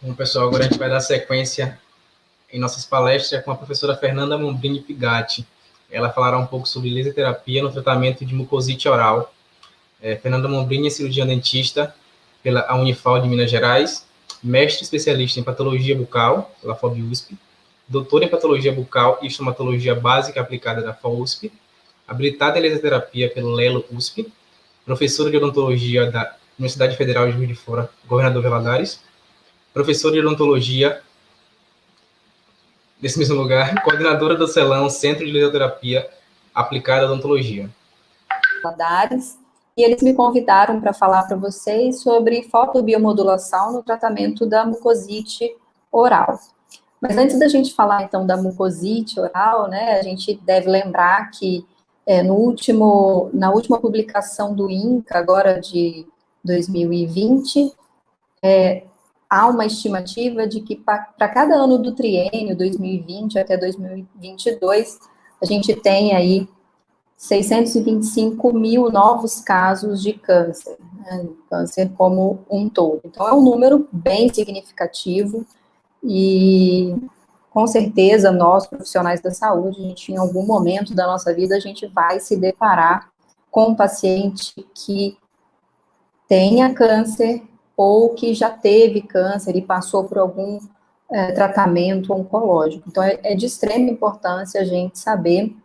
Bom, pessoal, agora a gente vai dar sequência em nossas palestras com a professora Fernanda Mombrini Pigatti. Ela falará um pouco sobre laser terapia no tratamento de mucosite oral. Fernanda Mombrini é cirurgiã dentista pela Unifal de Minas Gerais, mestre especialista em patologia bucal pela FOB-USP, doutora em patologia bucal e estomatologia básica aplicada da FAUSP, habilitada em laser terapia pelo Lelo USP, professora de odontologia da Universidade Federal de Juiz de Fora, Governador Valadares, professora de odontologia nesse mesmo lugar, coordenadora do CELAM, Centro de Laserterapia Aplicada à Odontologia. Valadares, e eles me convidaram para falar para vocês sobre fotobiomodulação no tratamento da mucosite oral. Mas antes da gente falar, então, da mucosite oral, né, a gente deve lembrar que na última publicação do INCA, agora de 2020, há uma estimativa de que para cada ano do triênio, 2020 até 2022, a gente tem aí 625 mil novos casos de câncer, né, câncer como um todo. Então, é um número bem significativo e, com certeza, nós, profissionais da saúde, a gente, em algum momento da nossa vida, a gente vai se deparar com um paciente que tenha câncer ou que já teve câncer e passou por algum tratamento oncológico. Então, é de extrema importância a gente saber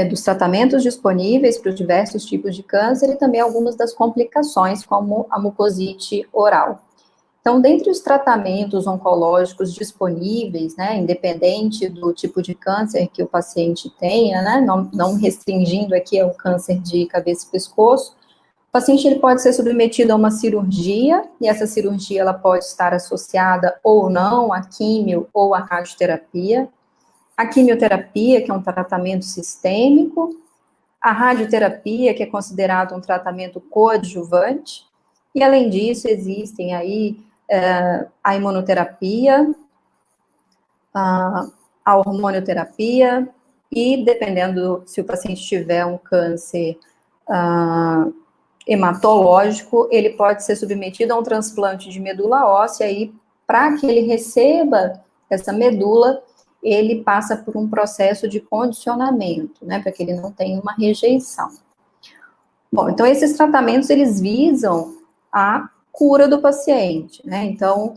dos tratamentos disponíveis para os diversos tipos de câncer e também algumas das complicações, como a mucosite oral. Então, dentre os tratamentos oncológicos disponíveis, né, independente do tipo de câncer que o paciente tenha, né, não restringindo aqui ao câncer de cabeça e pescoço, o paciente ele pode ser submetido a uma cirurgia, e essa cirurgia ela pode estar associada ou não à químio ou à radioterapia. A quimioterapia, que é um tratamento sistêmico, a radioterapia, que é considerado um tratamento coadjuvante, e além disso existem aí a imunoterapia, a hormonioterapia, e dependendo se o paciente tiver um câncer hematológico, ele pode ser submetido a um transplante de medula óssea, e para que ele receba essa medula, ele passa por um processo de condicionamento, né, para que ele não tenha uma rejeição. Bom, então esses tratamentos, eles visam a cura do paciente, né, então,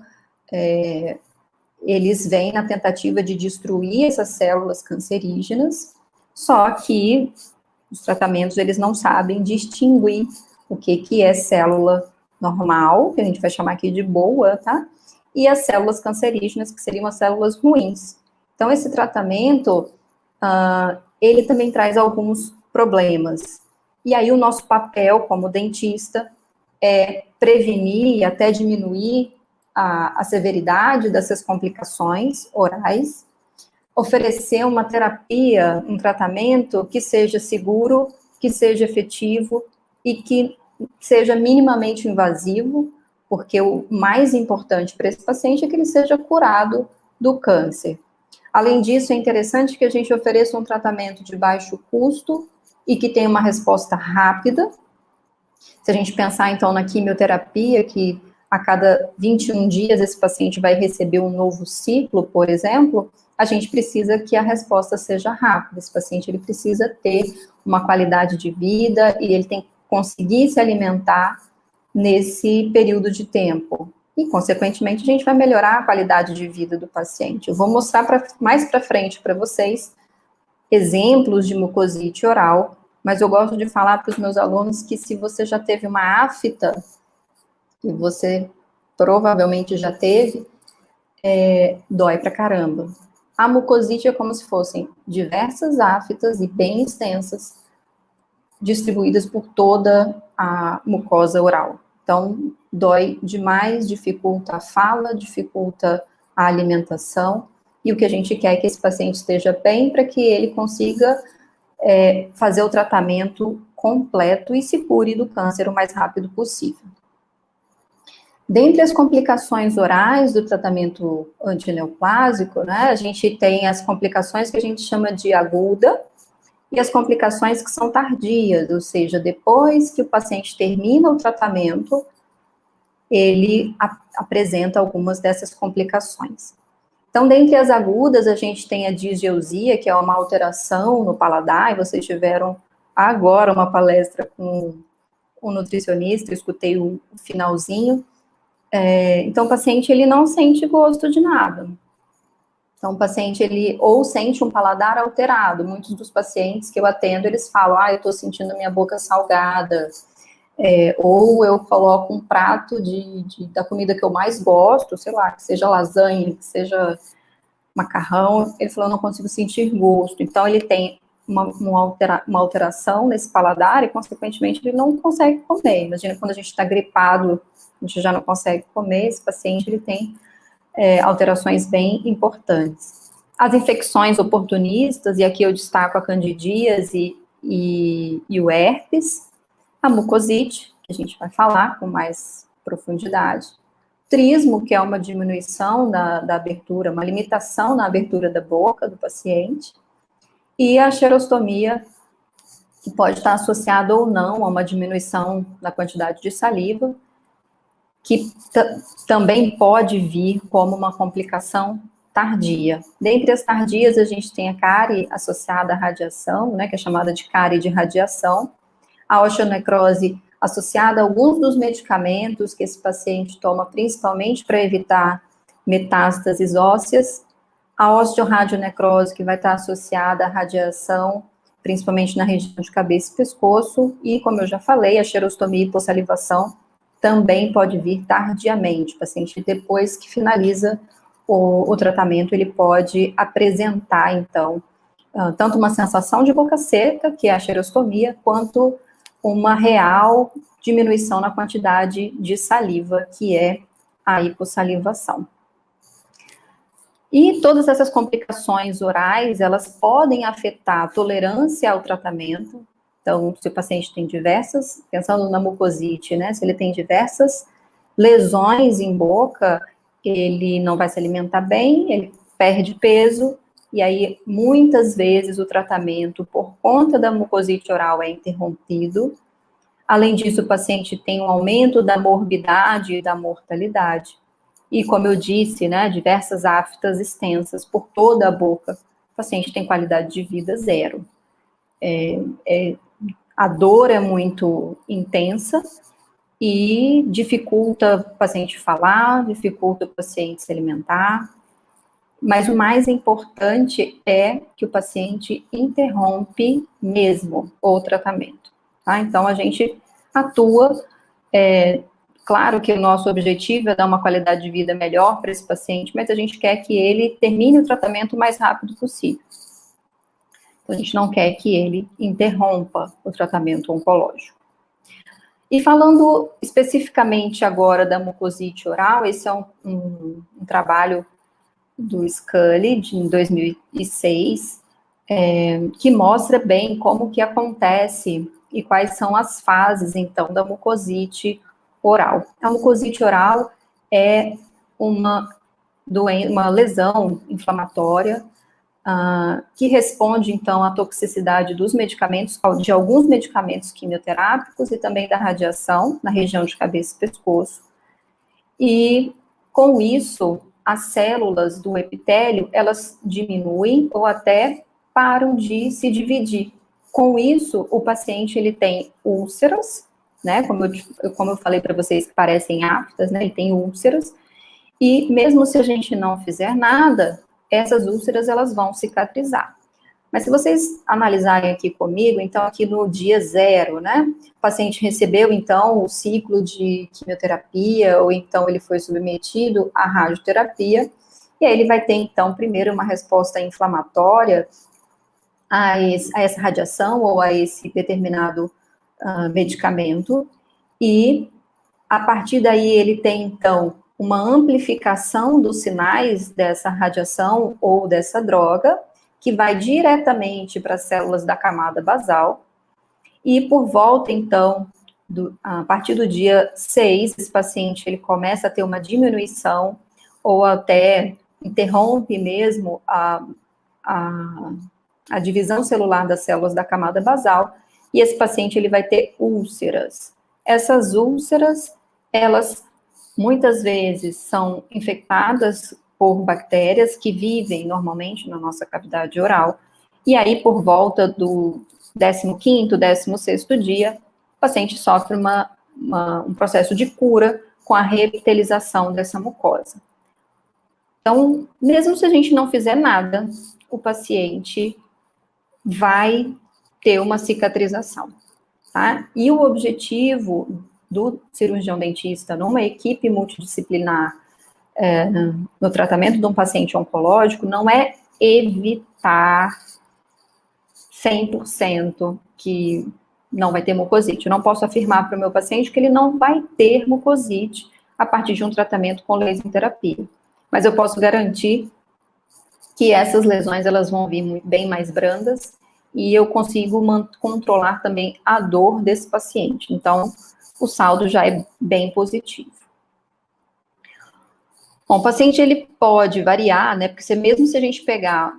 eles vêm na tentativa de destruir essas células cancerígenas, só que os tratamentos, eles não sabem distinguir o que é célula normal, que a gente vai chamar aqui de boa, tá? E as células cancerígenas, que seriam as células ruins. Então, esse tratamento, ele também traz alguns problemas. E aí, o nosso papel como dentista é prevenir e até diminuir a severidade dessas complicações orais, oferecer uma terapia, um tratamento que seja seguro, que seja efetivo e que seja minimamente invasivo, porque o mais importante para esse paciente é que ele seja curado do câncer. Além disso, é interessante que a gente ofereça um tratamento de baixo custo e que tenha uma resposta rápida. Se a gente pensar, então, na quimioterapia, que a cada 21 dias esse paciente vai receber um novo ciclo, por exemplo, a gente precisa que a resposta seja rápida. Esse paciente, ele precisa ter uma qualidade de vida e ele tem que conseguir se alimentar nesse período de tempo. E, consequentemente, a gente vai melhorar a qualidade de vida do paciente. Eu vou mostrar mais para frente para vocês exemplos de mucosite oral, mas eu gosto de falar para os meus alunos que se você já teve uma afta, e você provavelmente já teve, dói pra caramba. A mucosite é como se fossem diversas aftas e bem extensas, distribuídas por toda a mucosa oral. Então, dói demais, dificulta a fala, dificulta a alimentação, e o que a gente quer é que esse paciente esteja bem para que ele consiga fazer o tratamento completo e se cure do câncer o mais rápido possível. Dentre as complicações orais do tratamento antineoplásico, né, a gente tem as complicações que a gente chama de aguda e as complicações que são tardias, ou seja, depois que o paciente termina o tratamento, ele apresenta algumas dessas complicações. Então, dentre as agudas, a gente tem a disgeusia, que é uma alteração no paladar, e vocês tiveram agora uma palestra com um nutricionista, eu escutei o finalzinho. Então, o paciente, ele não sente gosto de nada. Então, o paciente, ele ou sente um paladar alterado. Muitos dos pacientes que eu atendo, eles falam, eu estou sentindo minha boca salgada, ou eu coloco um prato da comida que eu mais gosto, sei lá, que seja lasanha, que seja macarrão, ele falou, eu não consigo sentir gosto. Então, ele tem uma alteração nesse paladar e, consequentemente, ele não consegue comer. Imagina quando a gente está gripado, a gente já não consegue comer, esse paciente, ele tem alterações bem importantes. As infecções oportunistas, e aqui eu destaco a candidíase e o herpes, a mucosite, que a gente vai falar com mais profundidade, trismo, que é uma diminuição da abertura, uma limitação na abertura da boca do paciente, e a xerostomia, que pode estar associada ou não a uma diminuição da quantidade de saliva, que também pode vir como uma complicação tardia. Dentre as tardias, a gente tem a cárie associada à radiação, né, que é chamada de cárie de radiação, a osteonecrose associada a alguns dos medicamentos que esse paciente toma, principalmente para evitar metástases ósseas, a osteoradionecrose, que vai estar associada à radiação, principalmente na região de cabeça e pescoço, e, como eu já falei, a xerostomia e hipossalivação também pode vir tardiamente. O paciente, depois que finaliza o tratamento, ele pode apresentar, então, tanto uma sensação de boca seca, que é a xerostomia, quanto uma real diminuição na quantidade de saliva, que é a hipossalivação. E todas essas complicações orais, elas podem afetar a tolerância ao tratamento. Então, se o paciente tem pensando na mucosite, né, se ele tem diversas lesões em boca, ele não vai se alimentar bem, ele perde peso, e aí, muitas vezes, o tratamento, por conta da mucosite oral, é interrompido. Além disso, o paciente tem um aumento da morbidade e da mortalidade. E, como eu disse, né, diversas aftas extensas por toda a boca. O paciente tem qualidade de vida zero. A dor é muito intensa e dificulta o paciente falar, dificulta o paciente se alimentar. Mas o mais importante é que o paciente interrompe mesmo o tratamento, tá? Então, a gente atua, claro que o nosso objetivo é dar uma qualidade de vida melhor para esse paciente, mas a gente quer que ele termine o tratamento o mais rápido possível. Então, a gente não quer que ele interrompa o tratamento oncológico. E falando especificamente agora da mucosite oral, esse é um trabalho do Scully, de 2006, que mostra bem como que acontece e quais são as fases, então, da mucosite oral. A mucosite oral é uma lesão inflamatória que responde, então, à toxicidade dos medicamentos, de alguns medicamentos quimioterápicos e também da radiação na região de cabeça e pescoço. E, com isso, as células do epitélio, elas diminuem ou até param de se dividir. Com isso, o paciente, ele tem úlceras, né, como eu falei para vocês, que parecem aftas, né, ele tem úlceras, e mesmo se a gente não fizer nada, essas úlceras, elas vão cicatrizar. Mas se vocês analisarem aqui comigo, então aqui no dia 0, né, o paciente recebeu, então, o ciclo de quimioterapia, ou então ele foi submetido à radioterapia, e aí ele vai ter, então, primeiro uma resposta inflamatória a essa radiação ou a esse determinado medicamento, e a partir daí ele tem, então, uma amplificação dos sinais dessa radiação ou dessa droga, que vai diretamente para as células da camada basal, e por volta, então, a partir do dia 6, esse paciente, ele começa a ter uma diminuição, ou até interrompe mesmo a divisão celular das células da camada basal, e esse paciente, ele vai ter úlceras. Essas úlceras, elas muitas vezes são infectadas por bactérias que vivem normalmente na nossa cavidade oral, e aí por volta do 15º, 16º dia, o paciente sofre um processo de cura com a reepitelização dessa mucosa. Então, mesmo se a gente não fizer nada, o paciente vai ter uma cicatrização, tá? E o objetivo do cirurgião dentista numa equipe multidisciplinar no tratamento de um paciente oncológico não é evitar 100% que não vai ter mucosite. Eu não posso afirmar para o meu paciente que ele não vai ter mucosite a partir de um tratamento com laser terapia. Mas eu posso garantir que essas lesões elas vão vir bem mais brandas e eu consigo controlar também a dor desse paciente. Então, o saldo já é bem positivo. Bom, o paciente ele pode variar, né? Porque mesmo se a gente pegar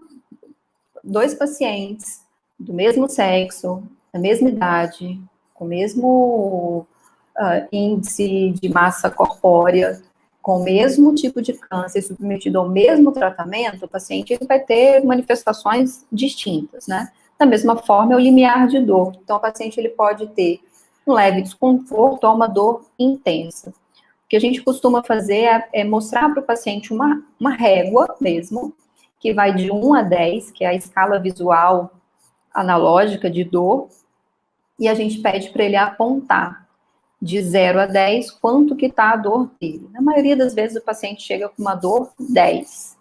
2 pacientes do mesmo sexo, da mesma idade, com o mesmo índice de massa corpórea, com o mesmo tipo de câncer, submetido ao mesmo tratamento, o paciente ele vai ter manifestações distintas, né? Da mesma forma, é o limiar de dor. Então, o paciente ele pode ter um leve desconforto ou uma dor intensa. O que a gente costuma fazer é mostrar para o paciente uma régua mesmo, que vai de 1 a 10, que é a escala visual analógica de dor, e a gente pede para ele apontar de 0 a 10 quanto que está a dor dele. Na maioria das vezes o paciente chega com uma dor 10.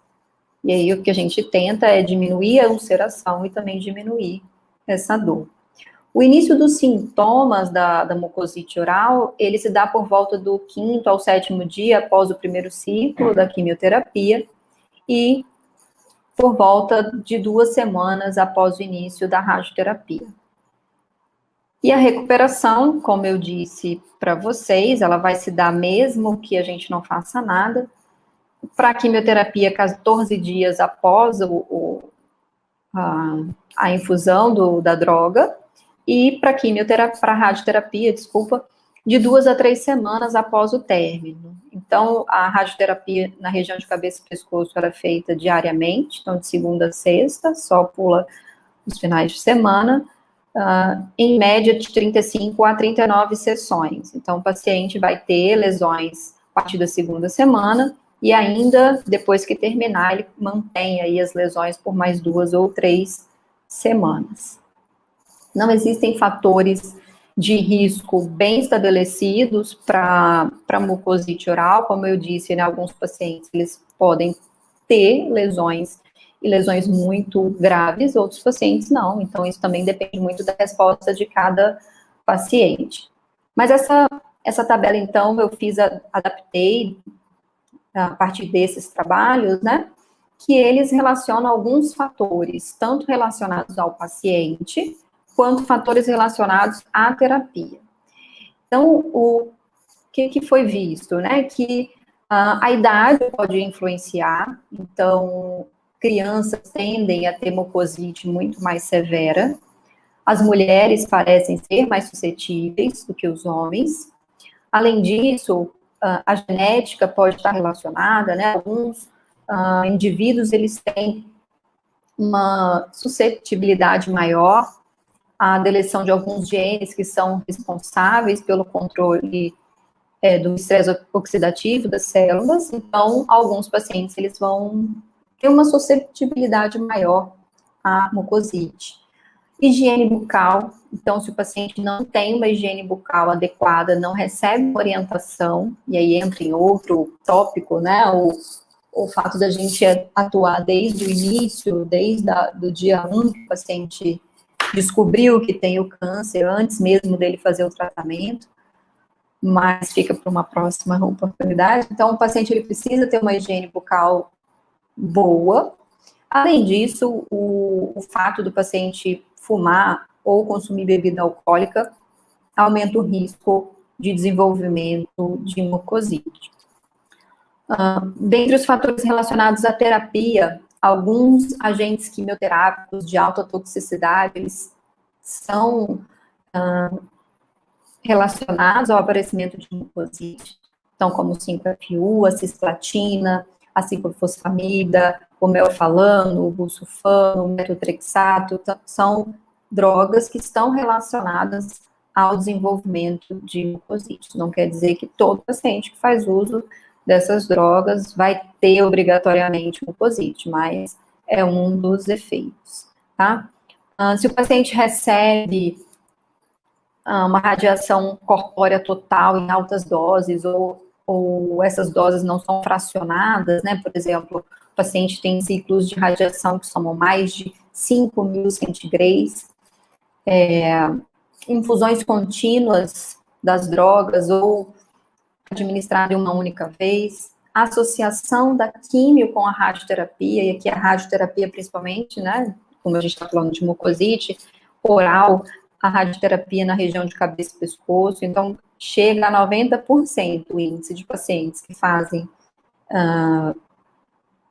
E aí o que a gente tenta é diminuir a ulceração e também diminuir essa dor. O início dos sintomas da mucosite oral, ele se dá por volta do 5º ao 7º dia após o primeiro ciclo da quimioterapia e por volta de 2 semanas após o início da radioterapia. E a recuperação, como eu disse para vocês, ela vai se dar mesmo que a gente não faça nada. Para a quimioterapia, 14 dias após a infusão da droga, e para a radioterapia, de 2 a 3 semanas após o término. Então, a radioterapia na região de cabeça e pescoço era feita diariamente, então de segunda a sexta, só pula os finais de semana, em média de 35 a 39 sessões. Então, o paciente vai ter lesões a partir da segunda semana, e ainda, depois que terminar, ele mantém aí as lesões por mais 2 ou 3 semanas. Não existem fatores de risco bem estabelecidos para mucosite oral, como eu disse, né, alguns pacientes, eles podem ter lesões, e lesões muito graves, outros pacientes não, então isso também depende muito da resposta de cada paciente. Mas essa tabela, então, eu adaptei a partir desses trabalhos, né, que eles relacionam alguns fatores, tanto relacionados ao paciente, quanto fatores relacionados à terapia. Então, o que foi visto, né, que a idade pode influenciar, então, crianças tendem a ter mucosite muito mais severa, as mulheres parecem ser mais suscetíveis do que os homens. Além disso, a genética pode estar relacionada, né? Alguns indivíduos, eles têm uma suscetibilidade maior à deleção de alguns genes que são responsáveis pelo controle do estresse oxidativo das células. Então, alguns pacientes, eles vão ter uma suscetibilidade maior à mucosite. Higiene bucal, então, se o paciente não tem uma higiene bucal adequada, não recebe orientação, e aí entra em outro tópico, né, o fato da gente atuar desde o início, do dia 1, que o paciente descobriu que tem o câncer, antes mesmo dele fazer o tratamento, mas fica para uma próxima oportunidade. Então, o paciente ele precisa ter uma higiene bucal boa. Além disso, o fato do paciente fumar ou consumir bebida alcoólica aumenta o risco de desenvolvimento de mucosite. Dentre os fatores relacionados à terapia, alguns agentes quimioterápicos de alta toxicidade, eles são relacionados ao aparecimento de mucosite. então como o 5-FU, a cisplatina, a ciclofosfamida, o melfalano, o busulfano, o metotrexato, são drogas que estão relacionadas ao desenvolvimento de mucosite. Não quer dizer que todo paciente que faz uso dessas drogas vai ter obrigatoriamente mucosite, mas é um dos efeitos, tá? Se o paciente recebe uma radiação corpórea total em altas doses, ou essas doses não são fracionadas, né? Por exemplo, o paciente tem ciclos de radiação que somam mais de 5.000 centigraus, infusões contínuas das drogas ou administrada em uma única vez, associação da químio com a radioterapia, e aqui a radioterapia principalmente, né, como a gente está falando de mucosite, oral, a radioterapia na região de cabeça e pescoço, então chega a 90% o índice de pacientes que fazem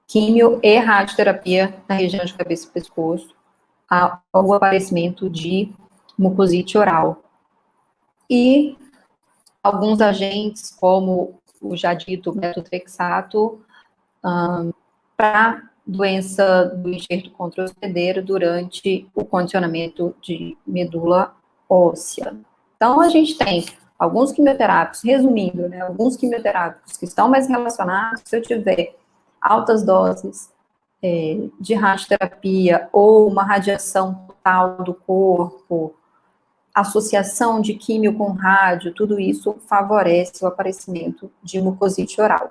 químio e radioterapia na região de cabeça e pescoço, ao aparecimento de mucosite oral. E alguns agentes, como o já dito metotrexato, para doença do enxerto contra-hospedeiro durante o condicionamento de medula óssea. Então, a gente tem alguns quimioterápicos, resumindo, né, alguns quimioterápicos que estão mais relacionados, se eu tiver altas doses de radioterapia ou uma radiação total do corpo, associação de químio com rádio, tudo isso favorece o aparecimento de mucosite oral.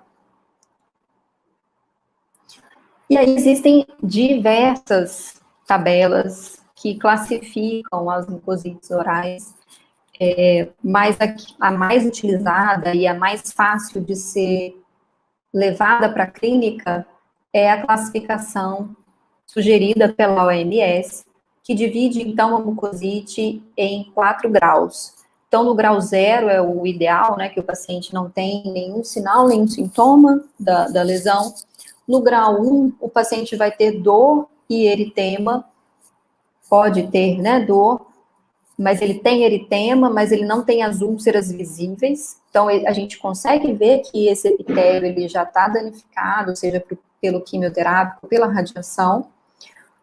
E aí existem diversas tabelas que classificam as mucosites orais, mas a mais utilizada e a mais fácil de ser levada para a clínica é a classificação sugerida pela OMS, que divide, então, a mucosite em 4 graus. Então, no grau 0 é o ideal, né, que o paciente não tem nenhum sinal, nenhum sintoma da lesão. No grau 1, o paciente vai ter dor e eritema, pode ter, né, dor, mas ele tem eritema, mas ele não tem as úlceras visíveis. Então, a gente consegue ver que esse epitélio ele já está danificado, seja pelo quimioterápico, pela radiação.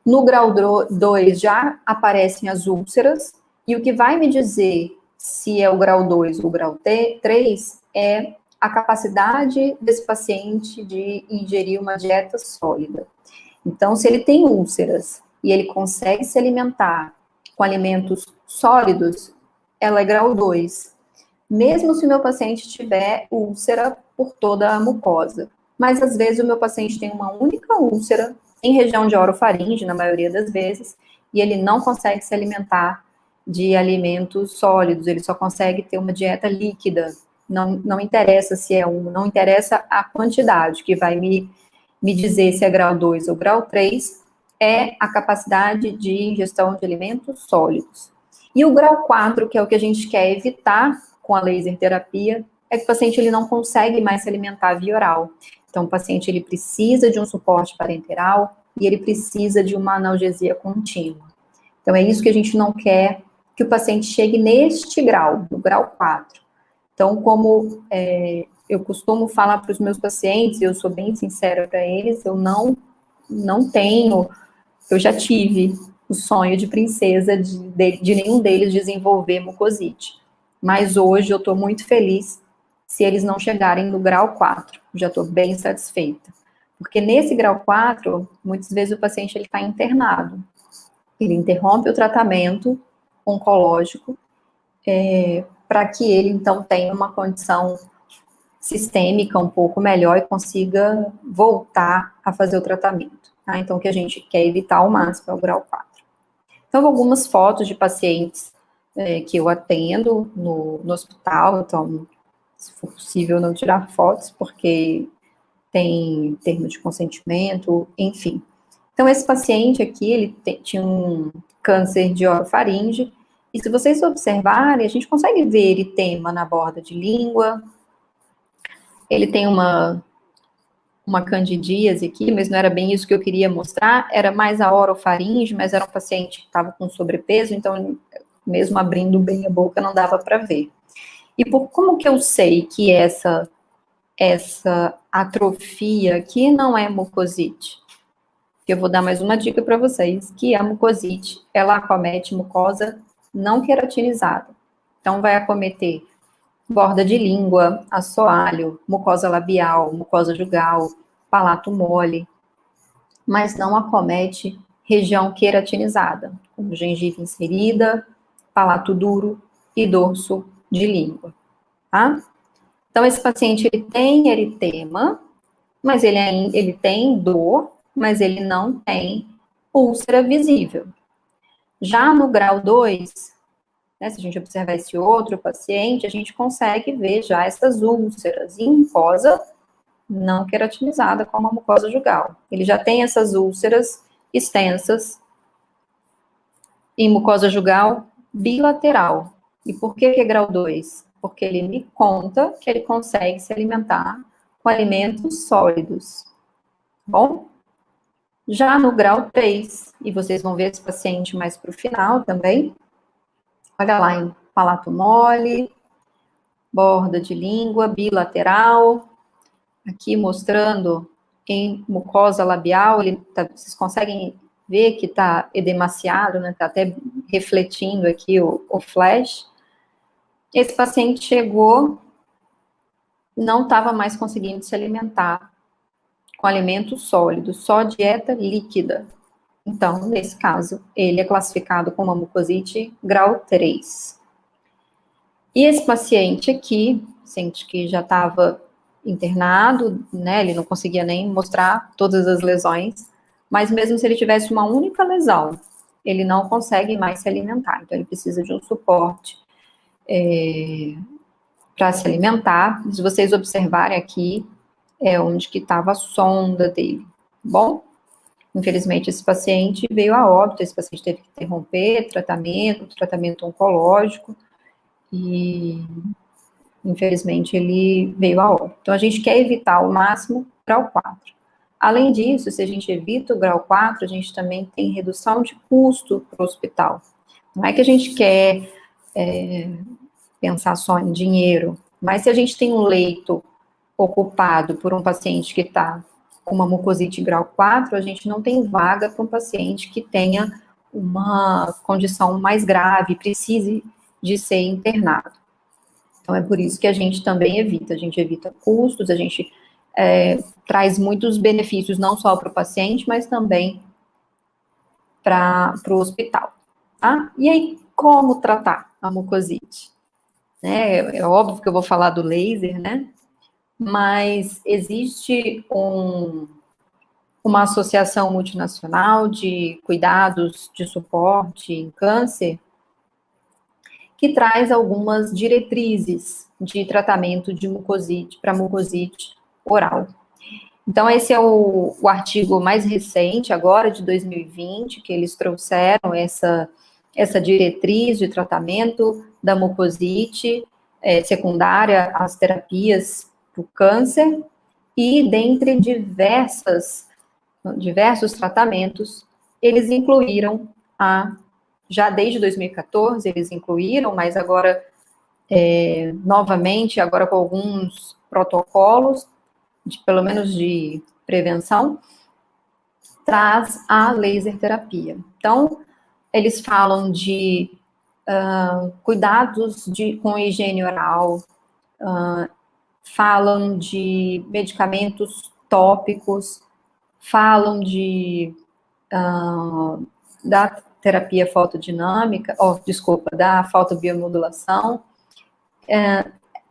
No grau 2 já aparecem as úlceras, e o que vai me dizer se é o grau 2 ou o grau 3 é a capacidade desse paciente de ingerir uma dieta sólida. Então, se ele tem úlceras e ele consegue se alimentar com alimentos sólidos, ela é grau 2. Mesmo se o meu paciente tiver úlcera por toda a mucosa. Mas, às vezes, o meu paciente tem uma única úlcera em região de orofaringe, na maioria das vezes, e ele não consegue se alimentar de alimentos sólidos, ele só consegue ter uma dieta líquida. Não interessa se é não interessa a quantidade, que vai me dizer se é grau 2 ou grau 3, é a capacidade de ingestão de alimentos sólidos. E o grau 4, que é o que a gente quer evitar com a laser terapia, é que o paciente ele não consegue mais se alimentar via oral. Então, o paciente ele precisa de um suporte parenteral e ele precisa de uma analgesia contínua. Então, é isso que a gente não quer que o paciente chegue neste grau, no grau 4. Então, como eu costumo falar para os meus pacientes, e eu sou bem sincera para eles, eu não tenho, eu já tive o sonho de princesa de nenhum deles desenvolver mucosite. Mas hoje eu estou muito feliz se eles não chegarem no grau 4. Já estou bem satisfeita. Porque nesse grau 4, muitas vezes o paciente está internado. Ele interrompe o tratamento oncológico para que ele, então, tenha uma condição sistêmica um pouco melhor e consiga voltar a fazer o tratamento. Tá? Então, o que a gente quer evitar ao máximo é o grau 4. Então, algumas fotos de pacientes que eu atendo no hospital, então, se for possível, não tirar fotos, porque tem termo de consentimento, enfim. Então, esse paciente aqui, ele tinha um câncer de orofaringe, e se vocês observarem, a gente consegue ver eritema na borda de língua, ele tem uma candidíase aqui, mas não era bem isso que eu queria mostrar, era mais a orofaringe, mas era um paciente que estava com sobrepeso, então, mesmo abrindo bem a boca, não dava para ver. E como que eu sei que essa essa atrofia que não é mucosite. Eu vou dar mais uma dica para vocês, que a mucosite, ela acomete mucosa não queratinizada. Então, vai acometer borda de língua, assoalho, mucosa labial, mucosa jugal, palato mole, mas não acomete região queratinizada, como gengiva inserida, palato duro e dorso de língua, tá? Então, esse paciente, ele tem eritema, mas ele tem dor, mas ele não tem úlcera visível. Já no grau 2, né, se a gente observar esse outro paciente, a gente consegue ver já essas úlceras em mucosa não queratinizada, como a mucosa jugal. Ele já tem essas úlceras extensas em mucosa jugal bilateral. E por que é grau 2? Porque ele me conta que ele consegue se alimentar com alimentos sólidos. Bom? Já no grau 3, e vocês vão ver esse paciente mais para o final também, olha lá em palato mole, borda de língua, bilateral, aqui mostrando em mucosa labial, vocês conseguem ver que está edemaciado, né? Está até refletindo aqui o flash. Esse paciente chegou, não estava mais conseguindo se alimentar com alimentos sólidos, só dieta líquida. Então, nesse caso, ele é classificado como uma mucosite grau 3. E esse paciente aqui, paciente que já estava internado, né, ele não conseguia nem mostrar todas as lesões, mas mesmo se ele tivesse uma única lesão, ele não consegue mais se alimentar, então ele precisa de um suporte para se alimentar. Se vocês observarem aqui, é onde que estava a sonda dele, bom? Infelizmente, esse paciente veio a óbito, esse paciente teve que interromper tratamento oncológico, e infelizmente ele veio a óbito. Então, a gente quer evitar ao máximo grau 4. Além disso, se a gente evita o grau 4, a gente também tem redução de custo para o hospital. Não é que a gente quer pensar só em dinheiro, mas se a gente tem um leito ocupado por um paciente que está com uma mucosite grau 4, a gente não tem vaga para um paciente que tenha uma condição mais grave, precise de ser internado. Então, é por isso que a gente também evita. A gente evita custos, a gente traz muitos benefícios, não só para o paciente, mas também para o hospital, tá? E aí, como tratar a mucosite? É óbvio que eu vou falar do laser, né? Mas existe uma associação multinacional de cuidados de suporte em câncer que traz algumas diretrizes de tratamento de mucosite para mucosite oral. Então, esse é o artigo mais recente, agora de 2020, que eles trouxeram essa diretriz de tratamento da mucosite secundária às terapias do câncer, e dentre diversos tratamentos, eles incluíram já desde 2014, eles incluíram, mas agora, novamente, agora com alguns protocolos, pelo menos de prevenção, traz a laser terapia. Então, eles falam de cuidados com higiene oral, falam de medicamentos tópicos, falam da terapia fotodinâmica, da fotobiomodulação,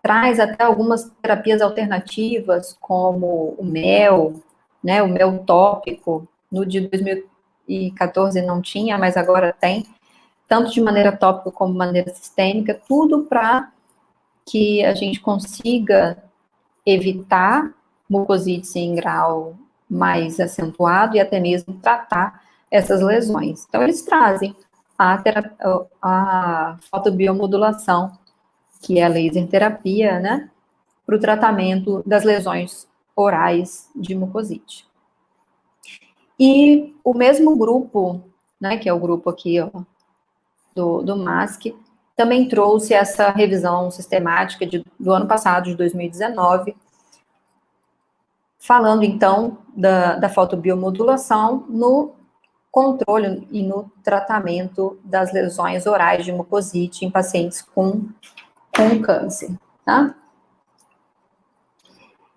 traz até algumas terapias alternativas, como o mel, né, o mel tópico. No de 2014 não tinha, mas agora tem, tanto de maneira tópica como de maneira sistêmica, tudo para que a gente consiga evitar mucosite em grau mais acentuado e até mesmo tratar essas lesões. Então, eles trazem a fotobiomodulação, que é a laser terapia, né, para o tratamento das lesões orais de mucosite. E o mesmo grupo, né, que é o grupo aqui, ó, do MASC, também trouxe essa revisão sistemática do ano passado, de 2019, falando, então, da fotobiomodulação no controle e no tratamento das lesões orais de mucosite em pacientes com câncer, tá?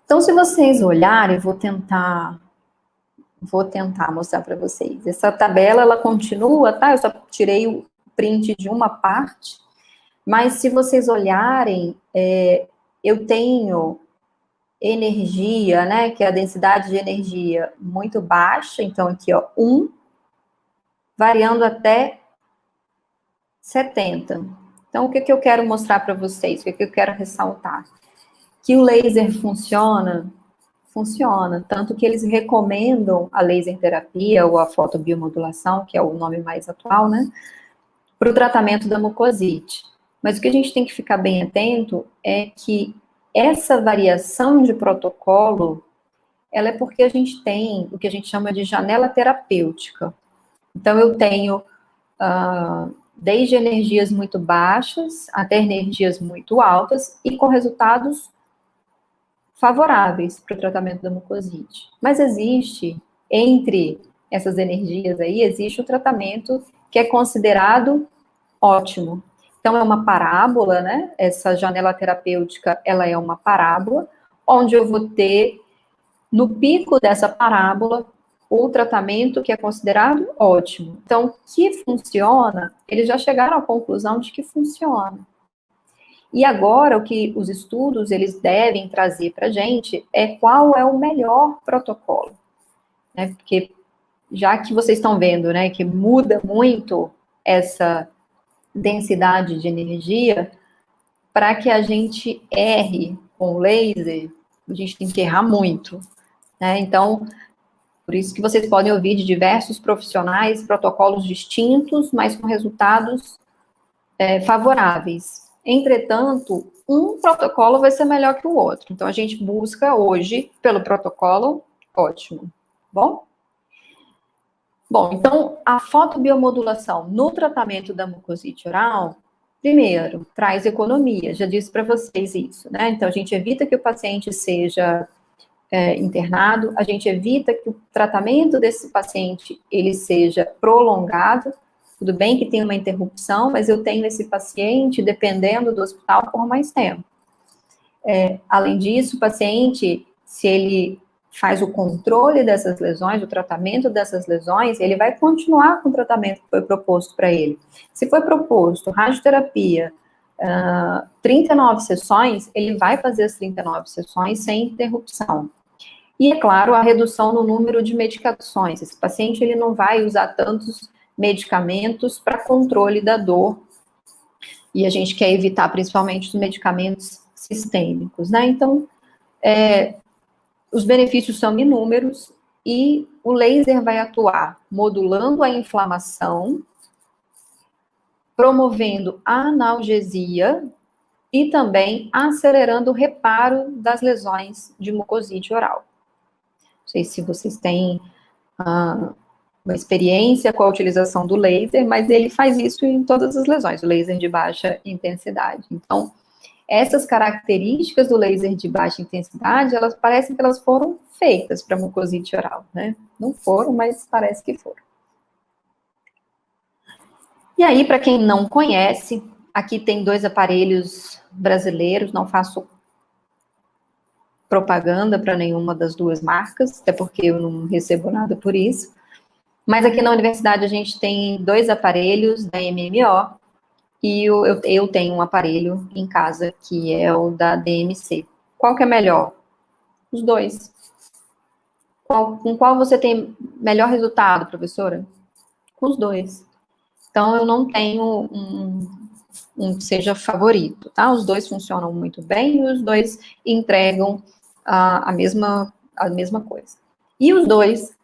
Então, se vocês olharem, vou tentar mostrar para vocês. Essa tabela, ela continua, tá? Eu só tirei o print de uma parte, mas se vocês olharem, eu tenho energia, né, que é a densidade de energia muito baixa, então aqui, ó, 1, variando até 70. Então, o que eu quero mostrar para vocês? O que eu quero ressaltar? Que o laser funciona, tanto que eles recomendam a laser terapia ou a fotobiomodulação, que é o nome mais atual, né, para o tratamento da mucosite. Mas o que a gente tem que ficar bem atento é que essa variação de protocolo, ela é porque a gente tem o que a gente chama de janela terapêutica. Então, eu tenho desde energias muito baixas até energias muito altas e com resultados favoráveis para o tratamento da mucosite. Mas existe, entre essas energias aí, existe um tratamento que é considerado ótimo. Então, é uma parábola, né? Essa janela terapêutica, ela é uma parábola, onde eu vou ter, no pico dessa parábola, o tratamento que é considerado ótimo. Então, que funciona, eles já chegaram à conclusão de que funciona. E agora, o que os estudos, eles devem trazer para a gente é qual é o melhor protocolo, né? Porque, já que vocês estão vendo, né, que muda muito essa densidade de energia, para que a gente erre com o laser, a gente tem que errar muito, né? Então, por isso que vocês podem ouvir de diversos profissionais protocolos distintos, mas com resultados favoráveis. Entretanto, um protocolo vai ser melhor que o outro. Então, a gente busca hoje pelo protocolo ótimo. Bom, então, a fotobiomodulação no tratamento da mucosite oral, primeiro, traz economia, já disse para vocês isso, né? Então, a gente evita que o paciente seja internado, a gente evita que o tratamento desse paciente, ele seja prolongado. Tudo bem que tem uma interrupção, mas eu tenho esse paciente dependendo do hospital por mais tempo. Além disso, o paciente, se ele faz o controle dessas lesões, o tratamento dessas lesões, ele vai continuar com o tratamento que foi proposto para ele. Se foi proposto radioterapia, 39 sessões, ele vai fazer as 39 sessões sem interrupção. E, é claro, a redução no número de medicações. Esse paciente, ele não vai usar tantos medicamentos para controle da dor, e a gente quer evitar principalmente os medicamentos sistêmicos, né? Então, os benefícios são inúmeros, e o laser vai atuar modulando a inflamação, promovendo a analgesia e também acelerando o reparo das lesões de mucosite oral. Não sei se vocês têm uma experiência com a utilização do laser, mas ele faz isso em todas as lesões, o laser de baixa intensidade. Então, essas características do laser de baixa intensidade, elas parecem que elas foram feitas para mucosite oral, né? Não foram, mas parece que foram. E aí, para quem não conhece, aqui tem 2 aparelhos brasileiros, não faço propaganda para nenhuma das 2 marcas, até porque eu não recebo nada por isso. Mas aqui na universidade a gente tem 2 aparelhos da MMO, e eu tenho um aparelho em casa, que é o da DMC. Qual que é melhor? Os 2. Com qual você tem melhor resultado, professora? Com os 2. Então, eu não tenho um que seja favorito, tá? Os 2 funcionam muito bem, e os 2 entregam a mesma coisa. E os 2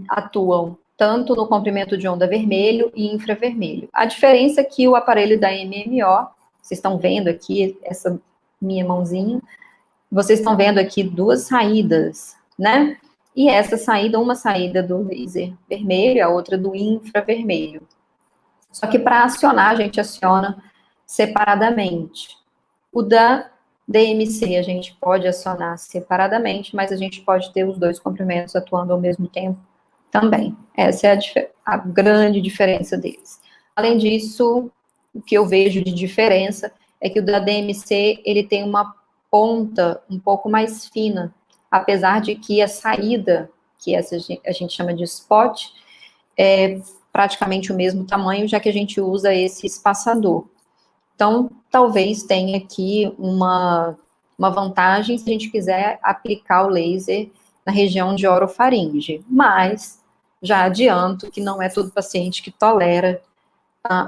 atuam tanto no comprimento de onda vermelho e infravermelho. A diferença é que o aparelho da MMO, vocês estão vendo aqui, essa minha mãozinha, vocês estão vendo aqui 2 saídas, né? E essa saída, uma saída do laser vermelho, a outra do infravermelho. Só que para acionar, a gente aciona separadamente. O da DMC a gente pode acionar separadamente, mas a gente pode ter os dois comprimentos atuando ao mesmo tempo também. Essa é a grande diferença deles. Além disso, o que eu vejo de diferença é que o da DMC, ele tem uma ponta um pouco mais fina, apesar de que a saída, que essa a gente chama de spot, é praticamente o mesmo tamanho, já que a gente usa esse espaçador. Então, talvez tenha aqui uma vantagem se a gente quiser aplicar o laser na região de orofaringe, mas já adianto que não é todo paciente que tolera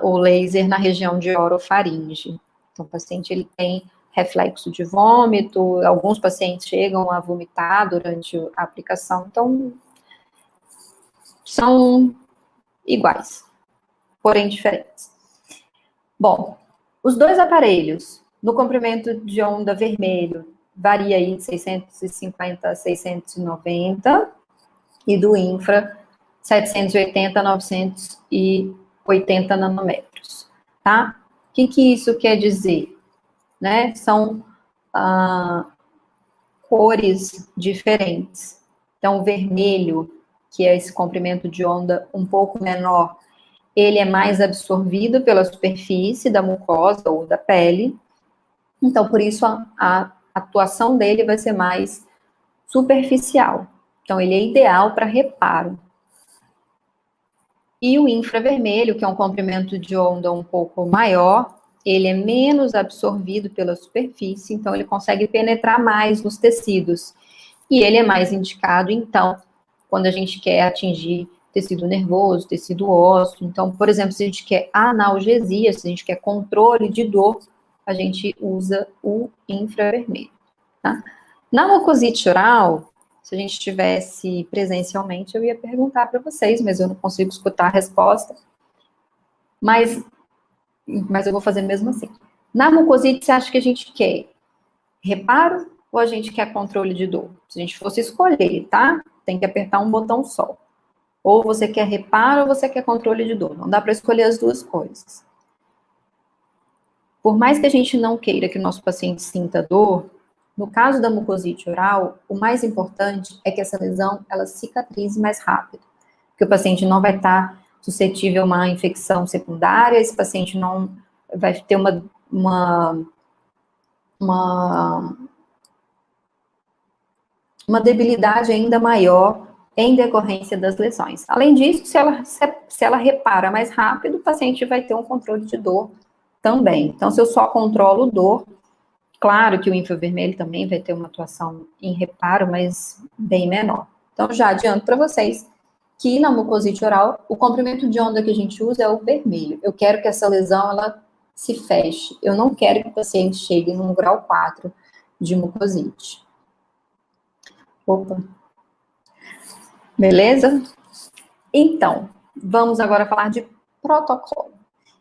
o laser na região de orofaringe. Então, o paciente ele tem reflexo de vômito, alguns pacientes chegam a vomitar durante a aplicação, então são iguais, porém diferentes. Bom, os dois aparelhos, no comprimento de onda vermelho, varia aí de 650 a 690, e do infra, 780 a 980 nanômetros, tá? O que isso quer dizer? Né? São cores diferentes. Então, o vermelho, que é esse comprimento de onda um pouco menor, ele é mais absorvido pela superfície da mucosa ou da pele, então, por isso, a atuação dele vai ser mais superficial. Então, ele é ideal para reparo. E o infravermelho, que é um comprimento de onda um pouco maior, ele é menos absorvido pela superfície, então ele consegue penetrar mais nos tecidos. E ele é mais indicado, então, quando a gente quer atingir tecido nervoso, tecido ósseo. Então, por exemplo, se a gente quer analgesia, se a gente quer controle de dor, a gente usa o infravermelho, tá? Na mucosite oral, se a gente estivesse presencialmente, eu ia perguntar para vocês, mas eu não consigo escutar a resposta. Mas eu vou fazer mesmo assim. Na mucosite, você acha que a gente quer reparo ou a gente quer controle de dor? Se a gente fosse escolher, tá? Tem que apertar um botão só. Ou você quer reparo ou você quer controle de dor. Não dá para escolher as duas coisas. Por mais que a gente não queira que o nosso paciente sinta dor, no caso da mucosite oral, o mais importante é que essa lesão, ela cicatrize mais rápido. Porque o paciente não vai estar suscetível a uma infecção secundária, esse paciente não vai ter uma debilidade ainda maior em decorrência das lesões. Além disso, se ela repara mais rápido, o paciente vai ter um controle de dor também. Então, se eu só controlo dor, claro que o infravermelho também vai ter uma atuação em reparo, mas bem menor. Então, já adianto para vocês que na mucosite oral, o comprimento de onda que a gente usa é o vermelho. Eu quero que essa lesão, ela se feche. Eu não quero que o paciente chegue num grau 4 de mucosite. Opa. Beleza? Então, vamos agora falar de protocolo.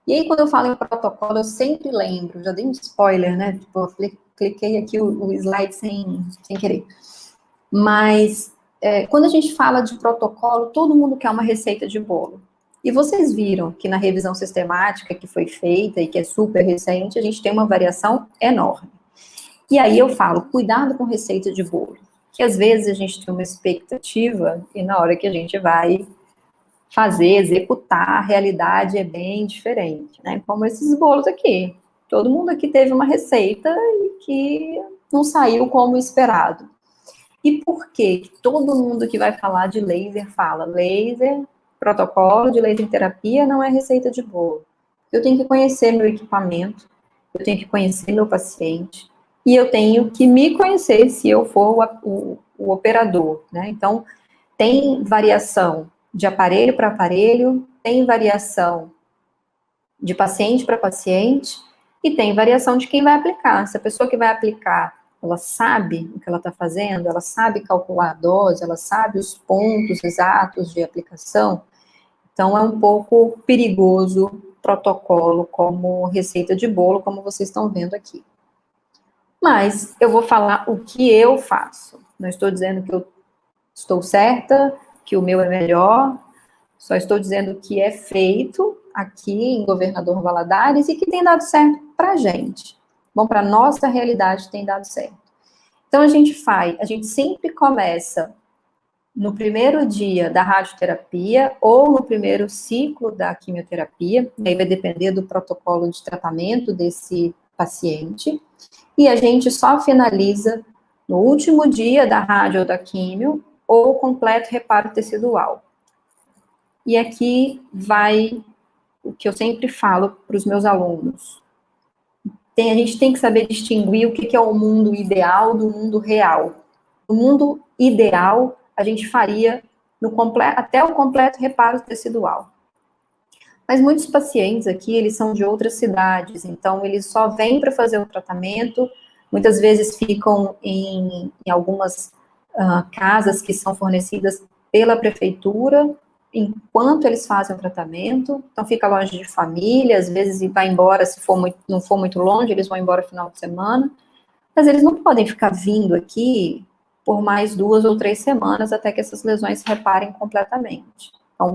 E aí, quando eu falo em protocolo, eu sempre lembro, já dei um spoiler, né? Tipo, eu cliquei aqui o slide sem querer. Mas, quando a gente fala de protocolo, todo mundo quer uma receita de bolo. E vocês viram que na revisão sistemática que foi feita e que é super recente, a gente tem uma variação enorme. E aí eu falo, cuidado com receita de bolo. Que às vezes a gente tem uma expectativa e na hora que a gente vai fazer, executar, a realidade é bem diferente, né? Como esses bolos aqui. Todo mundo aqui teve uma receita e que não saiu como esperado. E por que todo mundo que vai falar de laser fala laser, protocolo de laser terapia não é receita de bolo? Eu tenho que conhecer meu equipamento, eu tenho que conhecer meu paciente, e eu tenho que me conhecer se eu for o operador, né? Então, tem variação de aparelho para aparelho, tem variação de paciente para paciente, e tem variação de quem vai aplicar. Se a pessoa que vai aplicar, ela sabe o que ela está fazendo, ela sabe calcular a dose, ela sabe os pontos exatos de aplicação, então é um pouco perigoso protocolo como receita de bolo, como vocês estão vendo aqui. Mas eu vou falar o que eu faço. Não estou dizendo que eu estou certa, que o meu é melhor, só estou dizendo que é feito aqui em Governador Valadares e que tem dado certo para a gente. Bom, para nossa realidade tem dado certo. Então, a gente sempre começa no primeiro dia da radioterapia ou no primeiro ciclo da quimioterapia, aí vai depender do protocolo de tratamento desse paciente, e a gente só finaliza no último dia da rádio ou da químio ou completo reparo tecidual. E aqui vai o que eu sempre falo para os meus alunos. A gente tem que saber distinguir o que é o mundo ideal do mundo real. No mundo ideal, a gente faria até o completo reparo tecidual. Mas muitos pacientes aqui, eles são de outras cidades, então eles só vêm para fazer o tratamento, muitas vezes ficam em algumas casas que são fornecidas pela prefeitura, enquanto eles fazem o tratamento, então fica longe de família, às vezes vai embora, se não for muito longe, eles vão embora no final de semana, mas eles não podem ficar vindo aqui por mais 2 ou 3 semanas até que essas lesões se reparem completamente. Então,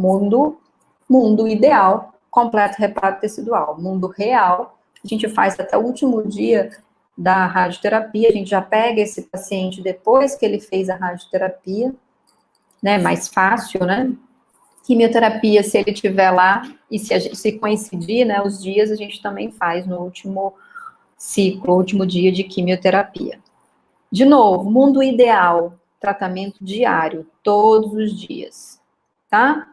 mundo ideal, completo reparo tecidual. Mundo real, a gente faz até o último dia da radioterapia, a gente já pega esse paciente depois que ele fez a radioterapia, né, mais fácil, né? Quimioterapia, se ele estiver lá, e se coincidir, né, os dias, a gente também faz no último ciclo, último dia de quimioterapia. De novo, mundo ideal, tratamento diário, todos os dias, tá?